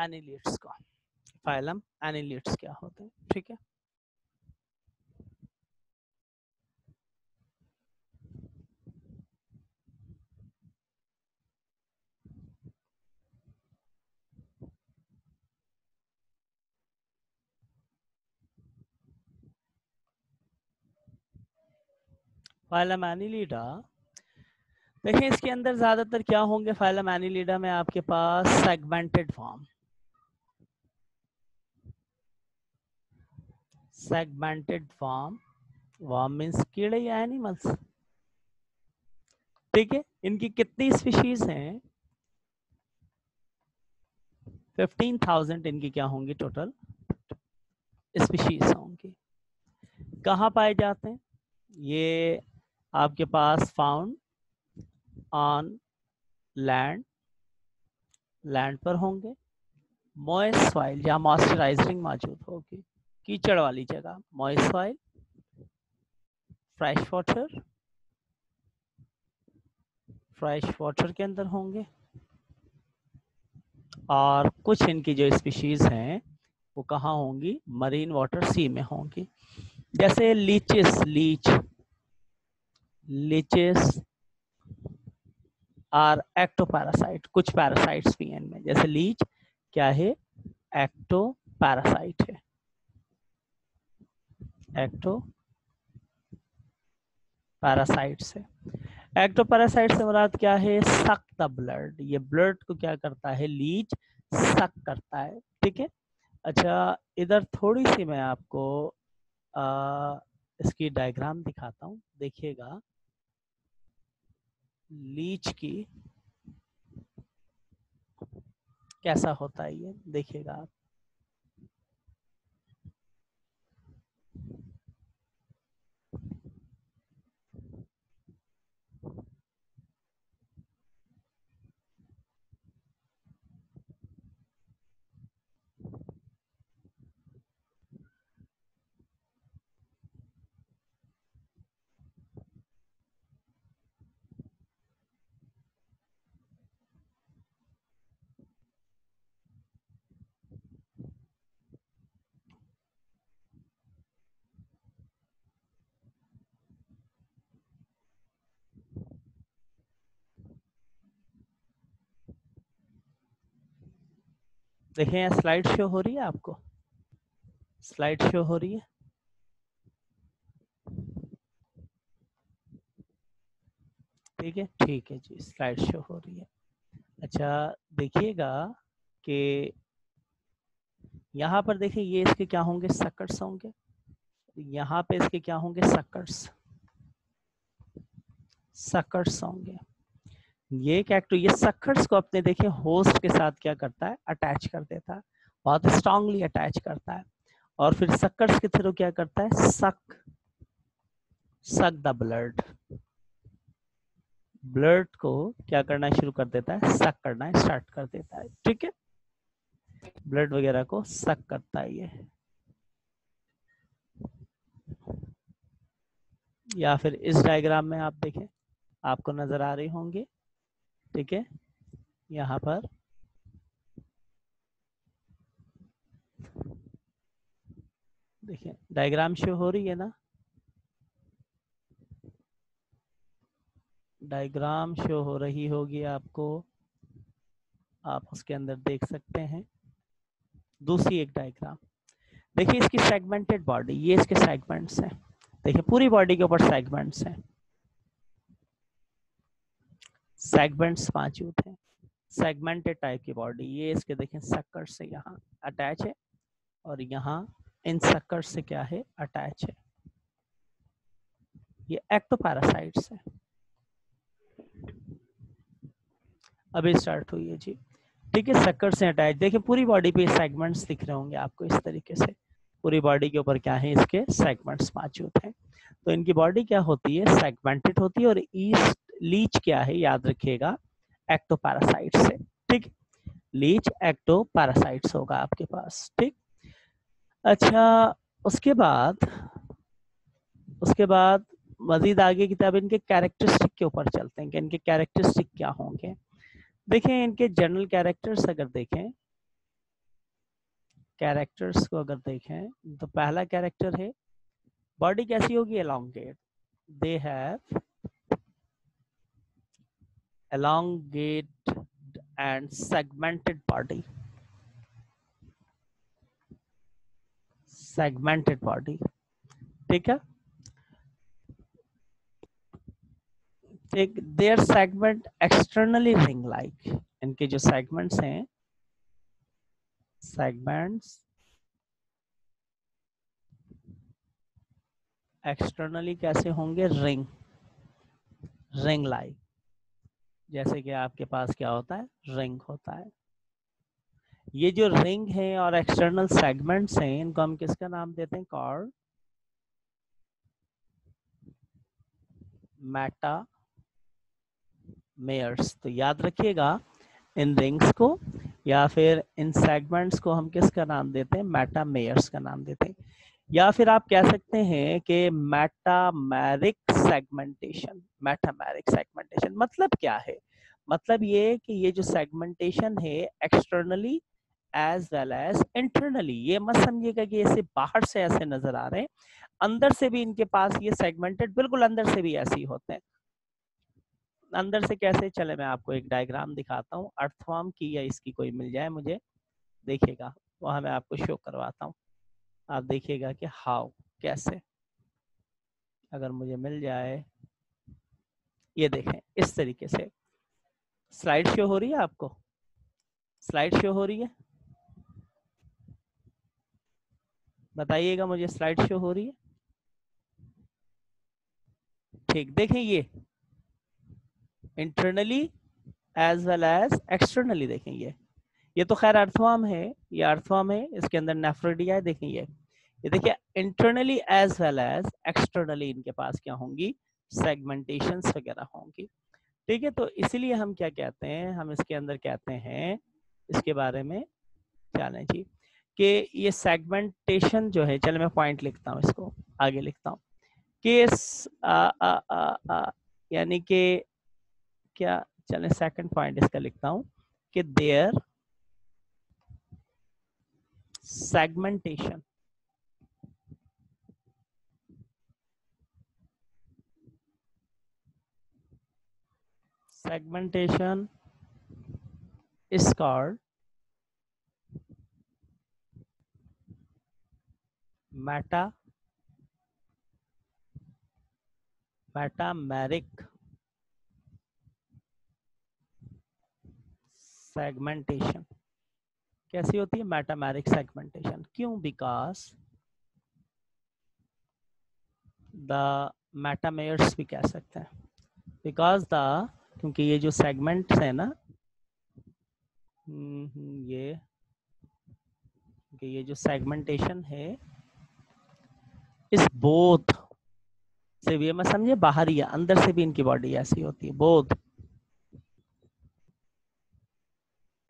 Annelids का। Phylum annelids क्या होते हैं, ठीक है। फाइलम एनिलिडा, देखिए इसके अंदर ज्यादातर क्या होंगे फाइलम एनिलिडा में आपके पास segmented form. Segmented form, worm means कीड़े या एनिमल्स, ठीक है। इनकी कितनी स्पीशीज हैं? 15,000 इनकी क्या होंगी टोटल स्पीशीज होंगी। कहाँ पाए जाते हैं ये? आपके पास फाउंड ऑन लैंड, लैंड पर होंगे। मॉइस्ट सॉइल, जहाँ मॉइस्चराइजिंग मौजूद होगी, कीचड़ वाली जगह moist soil. Fresh water, fresh water के अंदर होंगे। और कुछ इनकी जो स्पीशीज हैं वो कहाँ होंगी? मरीन वाटर, सी में होंगी। जैसे लीचेस, लीचेस आर एक्टोपैरासाइट, कुछ पैरासाइट्स भी हैं इनमें। जैसे लीच क्या है? एक्टो पैरासाइट है। एक्टो पैरासाइट से, एक्टो पैरासाइट से मुराद क्या है? Suck the blood. ये ब्लड को क्या करता है? लीच सक करता है, ठीक है। अच्छा, इधर थोड़ी सी मैं आपको इसकी डायग्राम दिखाता हूँ, देखिएगा लीच की कैसा होता है, ये देखिएगा आप। देखिए स्लाइड शो हो रही है आपको? स्लाइड शो हो रही है? ठीक है, ठीक है जी, स्लाइड शो हो रही है। अच्छा, देखिएगा कि यहाँ पर देखिए ये इसके क्या होंगे? सकर्स होंगे। यहाँ पे इसके क्या होंगे? सकर्स, सकर्स होंगे। ये कैक्टो, ये सकर्स को अपने देखिए होस्ट के साथ क्या करता है? अटैच कर देता है, बहुत स्ट्रांगली अटैच करता है। और फिर सकर्स के थ्रू क्या करता है? सक द ब्लड, ब्लड को क्या करना शुरू कर देता है? सक करना स्टार्ट कर देता है, ठीक है। ब्लड वगैरह को सक करता है ये। या फिर इस डायग्राम में आप देखें, आपको नजर आ रही होंगी, ठीक है। यहाँ पर देखिए डायग्राम शो हो रही है ना? डायग्राम शो हो रही होगी आपको, आप उसके अंदर देख सकते हैं। दूसरी एक डायग्राम देखिए, इसकी सेगमेंटेड बॉडी, ये इसके सेगमेंट्स हैं। देखिए पूरी बॉडी के ऊपर सेगमेंट्स हैं, सेगमेंट्स मौजूद हैं। सेगमेंटेड टाइप की बॉडी, ये इसके देखें सक्कर से यहाँ अटैच है, और यहाँ इन सक्कर से क्या है? अटैच है। ये एक्टोपैरासाइट्स है। अभी स्टार्ट हुई है जी, ठीक है। सक्कर से अटैच, देखिए पूरी बॉडी पे सेगमेंट्स दिख रहे होंगे आपको इस तरीके से। पूरी बॉडी के ऊपर क्या है? इसके सेगमेंट्स मौजूद हैं। तो इनकी बॉडी क्या होती है? सेगमेंटेड होती है। और ईस्ट लीच क्या है? याद रखिएगा, एक्टोपैरासाइट से, ठीक। लीच एक्टोपैरासाइट्स होगा आपके पास, ठीक। अच्छा, उसके बाद मजीद आगे की तरफ इनके कैरेक्टरिस्टिक के ऊपर चलते हैं कि इनके कैरेक्टरिस्टिक क्या होंगे। देखें इनके जनरल कैरेक्टर्स अगर देखें कैरेक्टर्स को अगर देखें तो पहला कैरेक्टर है, बॉडी कैसी होगी, elongate, they have elongated and segmented body, segmented body, ठीक है। एक there segment externally ring like, इनके जो सेगमेंट्स हैं, सेगमेंट्स एक्सटर्नली कैसे होंगे, रिंग, रिंग लाइक, जैसे कि आपके पास क्या होता है, रिंग होता है। ये जो रिंग है और एक्सटर्नल सेगमेंट्स हैं, इनको हम किसका नाम देते हैं, कॉर्ड मेटा मेयर्स। तो याद रखिएगा, इन रिंग्स को या फिर इन सेगमेंट्स को हम किसका नाम देते हैं, मेटा मेयर्स का नाम देते हैं। या फिर आप कह सकते हैं कि मेटामेरिक सेगमेंटेशन। मेटामेरिक सेगमेंटेशन मतलब क्या है, मतलब ये कि ये जो सेगमेंटेशन है externally as well as internally, ये मत समझिएगा कि ऐसे बाहर से ऐसे नजर आ रहे हैं, अंदर से भी इनके पास ये सेगमेंटेड बिल्कुल अंदर से भी ऐसे ही होते हैं। अंदर से कैसे, चले मैं आपको एक डायग्राम दिखाता हूँ अर्थवर्म की, या इसकी कोई मिल जाए मुझे, देखिएगा वहां मैं आपको शो करवाता हूँ, आप देखिएगा कि हाउ, कैसे, अगर मुझे मिल जाए, ये देखें इस तरीके से। स्लाइड शो हो रही है आपको, स्लाइड शो हो रही है, बताइएगा मुझे, स्लाइड शो हो रही है, ठीक। देखें ये internally as well as externally, देखें ये तो खैर अर्थवर्म है, ये अर्थवर्म है, इसके अंदर नेफ्रोडिया है, देखें ये देखिए internally as well as externally इनके पास क्या होंगी, सेगमेंटेशंस वगैरह होंगी, ठीक है। तो इसीलिए हम क्या कहते हैं, हम इसके अंदर कहते हैं, इसके बारे में जाने जी, कि ये सेगमेंटेशन जो है, चलो मैं पॉइंट लिखता हूँ, इसको आगे लिखता हूँ कि यानी कि क्या, चले सेकंड पॉइंट इसका लिखता हूँ कि there segmentation is called metameric segmentation। कैसी होती है मेटामेरिक सेगमेंटेशन, क्यों, बिकॉज द मेटामेयर्स भी कह सकते हैं, बिकॉज द, क्योंकि ये जो सेगमेंट्स है ना, ये जो सेगमेंटेशन है इस बोथ से भी, मैं समझे बाहर ही है, अंदर से भी इनकी बॉडी ऐसी होती है, both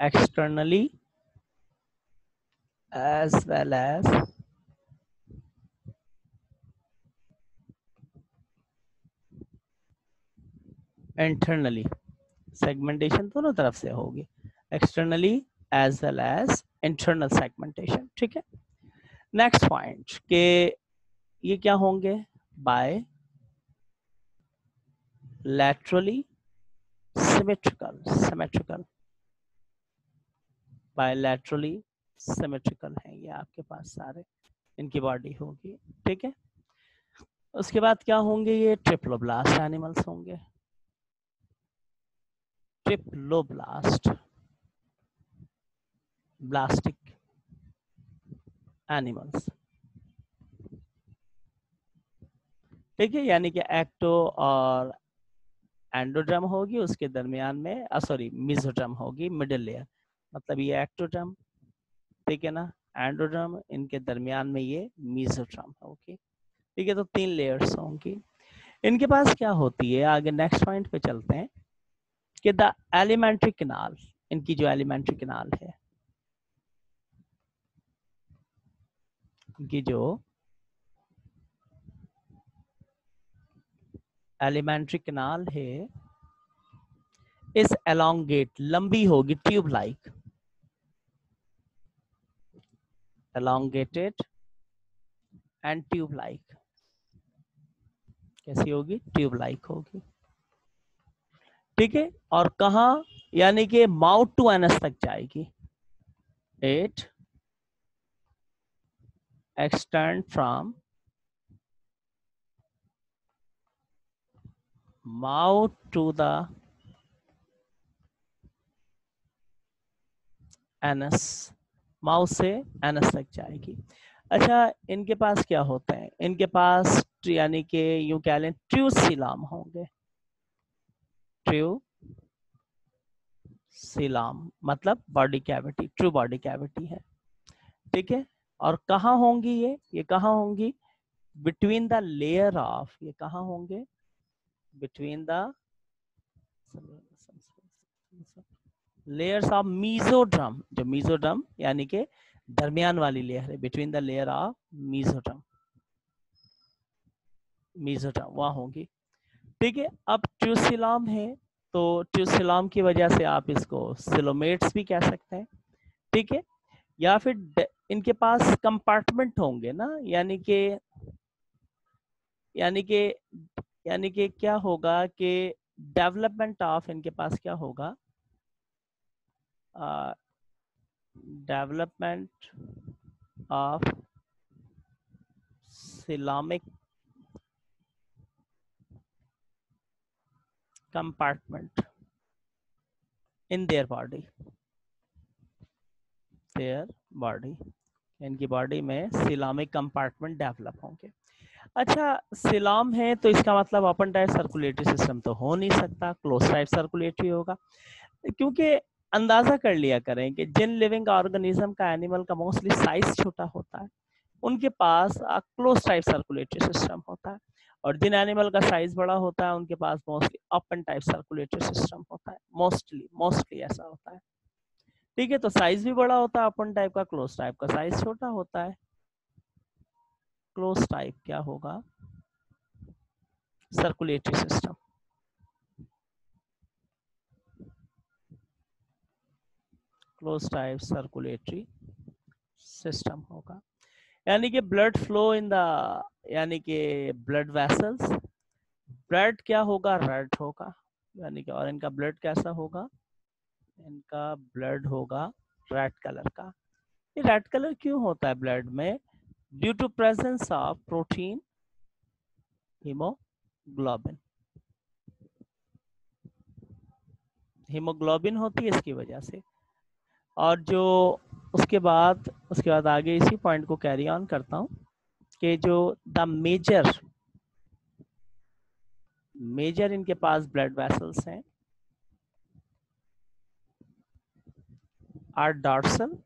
externally as well as internally, segmentation दोनों तरफ से होगी, externally as well as internal segmentation, ठीक है। नेक्स्ट पॉइंट के ये क्या होंगे, bye laterally symmetrical, symmetrical, bilaterally symmetrical है ये आपके पास सारे, इनकी बॉडी होगी, ठीक है। उसके बाद क्या होंगे, ये ट्रिप्लोब्लास्ट एनिमल्स होंगे, ट्रिप्लोब्लास्ट ब्लास्टिक एनिमल्स, ठीक है। यानी कि एक्टो और एंडोड्रम होगी, उसके दरमियान में सॉरी मेसोड्रम होगी, मिडिल लेयर, मतलब ये एक्टोड्रम, ठीक है ना, एंडोड्रम, इनके दरमियान में ये मेसोड्रम होगी, ठीक है। तो 3 लेयर्स होंगी। इनके पास क्या होती है, आगे नेक्स्ट पॉइंट पे चलते हैं कि द एलिमेंट्री कैनाल, इनकी जो एलिमेंट्री कैनाल है, इनकी जो एलिमेंट्री कैनाल है इस एलोंगेट, लंबी होगी, tube like, elongated and tube like, कैसी होगी? ट्यूब लाइक होगी, ठीक है। और कहा, यानी कि माउथ टू एनस तक जाएगी। It extend from mouth to the anus, mouth से एनस तक जाएगी। अच्छा, इनके पास क्या होते हैं? इनके पास यानी कि यूं कह लें ट्रू सिलाम होंगे। ट्रू सिलाम मतलब body cavity, true body cavity है, ठीक है। और कहाँ होंगी ये कहाँ होंगी? बिटवीन द लेयर ऑफ, ये कहाँ होंगे? Between the layers of mesoderm, जो मीजोड्रम यानी कि दरमियान वाली लेयर है, between the layer of mesoderm, mesoderm वहां होगी, ठीक है। अब ट्यूसिलाम है, तो ट्यूसिलाम की वजह से आप इसको सिलोमेट्स भी कह सकते हैं, ठीक है। या फिर इनके पास कंपार्टमेंट होंगे ना, यानी कि यानी कि यानी कि क्या होगा कि डेवलपमेंट ऑफ, इनके पास क्या होगा? Development of coelomic compartment in their body, इनकी बॉडी में सिलामिक कंपार्टमेंट डेवलप होंगे। अच्छा, सिलाम है तो इसका मतलब ओपन टाइप सर्कुलेटरी सिस्टम तो हो नहीं सकता, क्लोज टाइप सर्कुलेटरी होगा, क्योंकि अंदाजा कर लिया करें कि जिन लिविंग ऑर्गेनिज्म का, एनिमल का मोस्टली साइज छोटा होता है, उनके पास क्लोज टाइप सर्कुलेटरी सिस्टम होता है, और जिन एनिमल का साइज बड़ा होता है उनके पास mostly open type circulatory system होता है, मोस्टली ऐसा होता है, ठीक है। तो साइज भी बड़ा होता है ओपन टाइप का, क्लोज टाइप का साइज छोटा होता है। क्लोज टाइप क्या होगा? Circulatory system, close type circulatory system होगा, यानी कि ब्लड फ्लो इन द, यानी कि ब्लड वेसल्स, ब्लड क्या होगा? रेड होगा, यानी कि, और इनका ब्लड कैसा होगा? इनका ब्लड होगा रेड कलर का। ये रेड कलर क्यों होता है ब्लड में? Due to presence of protein haemoglobin, haemoglobin होती है इसकी वजह से। और जो उसके बाद आगे इसी पॉइंट को कैरी ऑन करता हूं कि जो द मेजर इनके पास ब्लड वेसल्स हैं आर डॉर्सल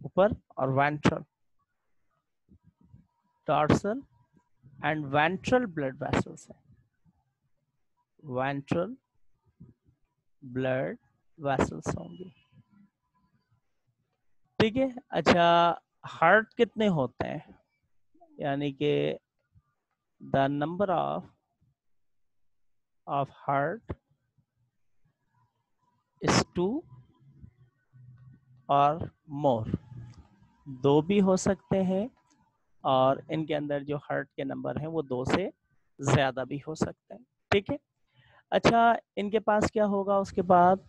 ऊपर और ventral, dorsal and ventral blood vessels हैं, वेंट्रल ब्लड वेसल्स होंगे, ठीक है। अच्छा, हार्ट कितने होते हैं? यानी कि the number of heart is 2 और मोर, 2 भी हो सकते हैं, और इनके अंदर जो हार्ट के नंबर हैं वो 2 से ज्यादा भी हो सकते हैं, ठीक है। अच्छा, इनके पास क्या होगा उसके बाद?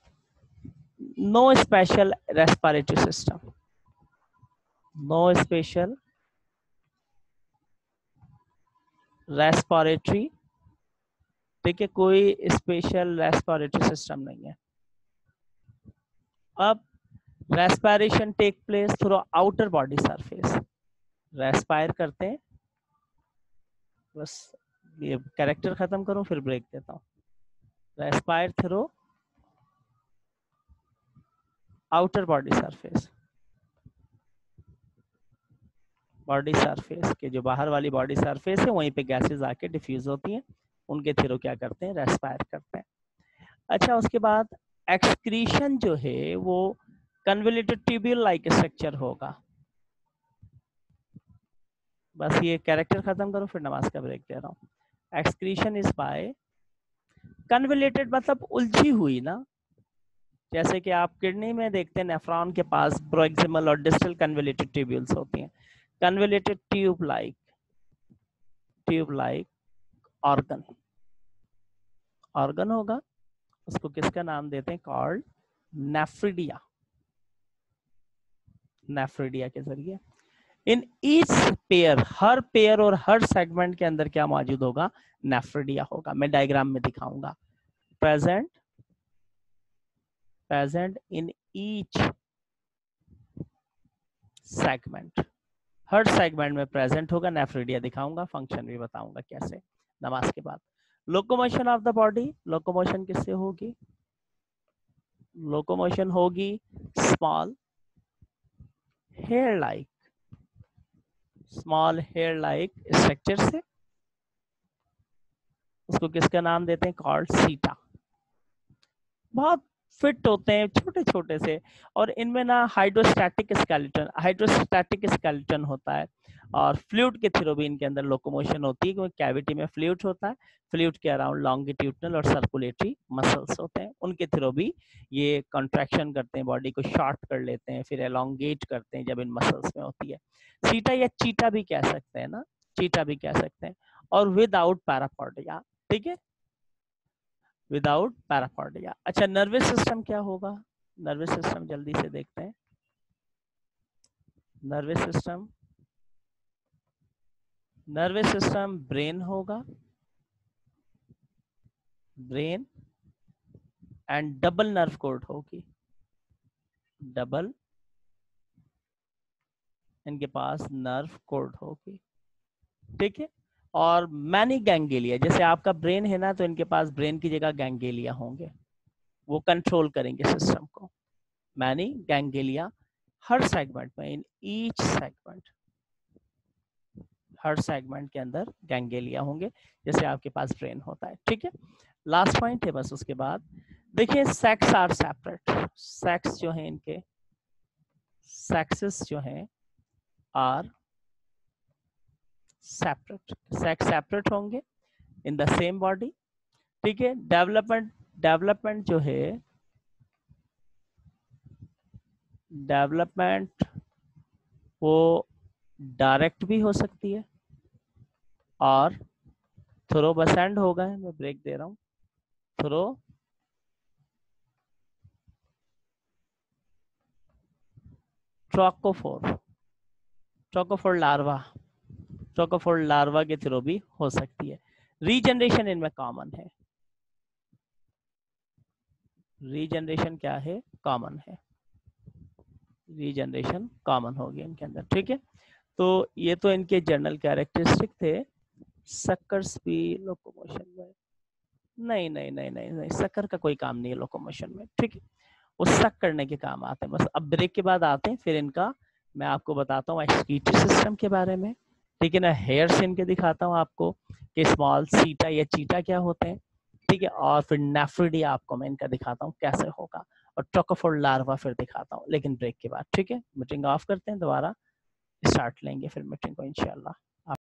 No special respiratory system, no special respiratory, ठीक है, कोई स्पेशल रेस्पिरेटरी सिस्टम नहीं है। अब respiration take place through outer body surface, respire करते हैं, बस ये कैरेक्टर खत्म करूं फिर ब्रेक देता हूं। Respire through outer body surface, body surface के जो बाहर वाली बॉडी सरफेस है वहीं पे गैसेस आके डिफ्यूज होती हैं, उनके थ्रू क्या करते हैं? रेस्पायर करते हैं। अच्छा, उसके बाद एक्सक्रीशन जो है वो कन्वोल्यूटेड ट्यूब्यूल लाइक स्ट्रक्चर होगा। बस ये कैरेक्टर खत्म करो फिर नमाज का ब्रेक दे रहा हूँ। एक्सक्रीशन इज बाय कन्वोल्यूटेड, मतलब उलझी हुई ना, जैसे कि आप किडनी में देखते हैं नेफ्रॉन के पास प्रोक्सिमल और डिस्टल कन्वोल्यूटेड ट्यूब्यूल्स होती हैं, कन्वोल्यूटेड ट्यूब लाइक ऑर्गन होगा, उसको किसका नाम देते हैं? Called nephridia. नेफ्रिडिया के जरिए in each pair, her pair और हर सेगमेंट के अंदर क्या मौजूद होगा? नेफ्रिडिया होगा। मैं डायग्राम में दिखाऊंगा। Present in each segment, her segment में प्रेजेंट होगा नेफ्रिडिया। दिखाऊंगा, फंक्शन भी बताऊंगा कैसे नमाज के बाद। Locomotion of the body, locomotion किससे होगी? लोकोमोशन होगी स्मॉल हेयर लाइक स्ट्रक्चर से। उसको किसका नाम देते हैं? कॉल्ड सीटा। बहुत फिट होते हैं, छोटे छोटे से, और इनमें ना हाइड्रोस्टैटिक स्केलेटन होता है, और फ्लूइड के थ्रू भी इनके अंदर लोकोमोशन होती है, क्योंकि कैविटी में फ्लूइड होता है। फ्लूइड के अराउंड लॉन्गिट्यूडनल और सर्कुलेटरी मसल्स होते हैं, उनके थ्रू भी ये कॉन्ट्रैक्शन करते हैं, बॉडी को शॉर्ट कर लेते हैं, फिर एलोंगेट करते हैं जब इन मसल्स में होती है। सीटा या चीटा भी कह सकते हैं ना, चीटा भी कह सकते हैं। और विदाउट पैरापोडिया, ठीक है, विदाउट पैरापोडिया। अच्छा, नर्वस सिस्टम क्या होगा? नर्वस सिस्टम जल्दी से देखते हैं। नर्वस सिस्टम ब्रेन होगा, brain and double nerve code होगी, डबल इनके पास नर्व कोड होगी, ठीक है। और मैनी गैंग्लिया, जैसे आपका ब्रेन है ना, तो इनके पास ब्रेन की जगह गैंग्लिया होंगे, वो कंट्रोल करेंगे सिस्टम को। मैनी गैंग्लिया हर सेगमेंट में, in each segment, her segment के अंदर गैंग्लिया होंगे, जैसे आपके पास ब्रेन होता है, ठीक है। लास्ट पॉइंट है बस, उसके बाद देखिए सेक्स आर सेपरेट। सेक्स जो है इनके, सेक्सेस जो हैं आर सेपरेट, सेक्स सेपरेट होंगे इन द सेम बॉडी, ठीक है। डेवलपमेंट जो है, डेवलपमेंट वो डायरेक्ट भी हो सकती है और थ्रो बसेंड होगा, मैं ब्रेक दे रहा हूं, थ्रो ट्रोकोफोर लार्वा के थ्रू भी हो सकती है। रीजनरेशन इनमें कॉमन है, रीजनरेशन क्या है? कॉमन है, रीजनरेशन कॉमन होगी इनके अंदर, ठीक है। तो ये तो इनके जनरल कैरेक्टरिस्टिक थे। सक्कर्स भी लोकोमोशन में नहीं, नहीं नहीं नहीं नहीं, सक्कर का कोई काम नहीं है लोकोमोशन में, ठीक है, वो सक करने के काम आते हैं बस। अब ब्रेक के बाद आते हैं, फिर इनका मैं आपको बताता हूँ एक्सक्रीटरी सिस्टम के बारे में, ठीक है ना। हेयर से इनके दिखाता हूँ आपको कि स्मॉल सीटा या चीटा क्या होते हैं, ठीक है, और फिर नेफ्रिडिया आपको मैं इनका दिखाता हूँ कैसे होगा, और ट्रोकोफोर लार्वा फिर दिखाता हूँ, लेकिन ब्रेक के बाद, ठीक है। मीटिंग ऑफ करते हैं, दोबारा स्टार्ट लेंगे फिर मीटिंग को इंशाल्लाह।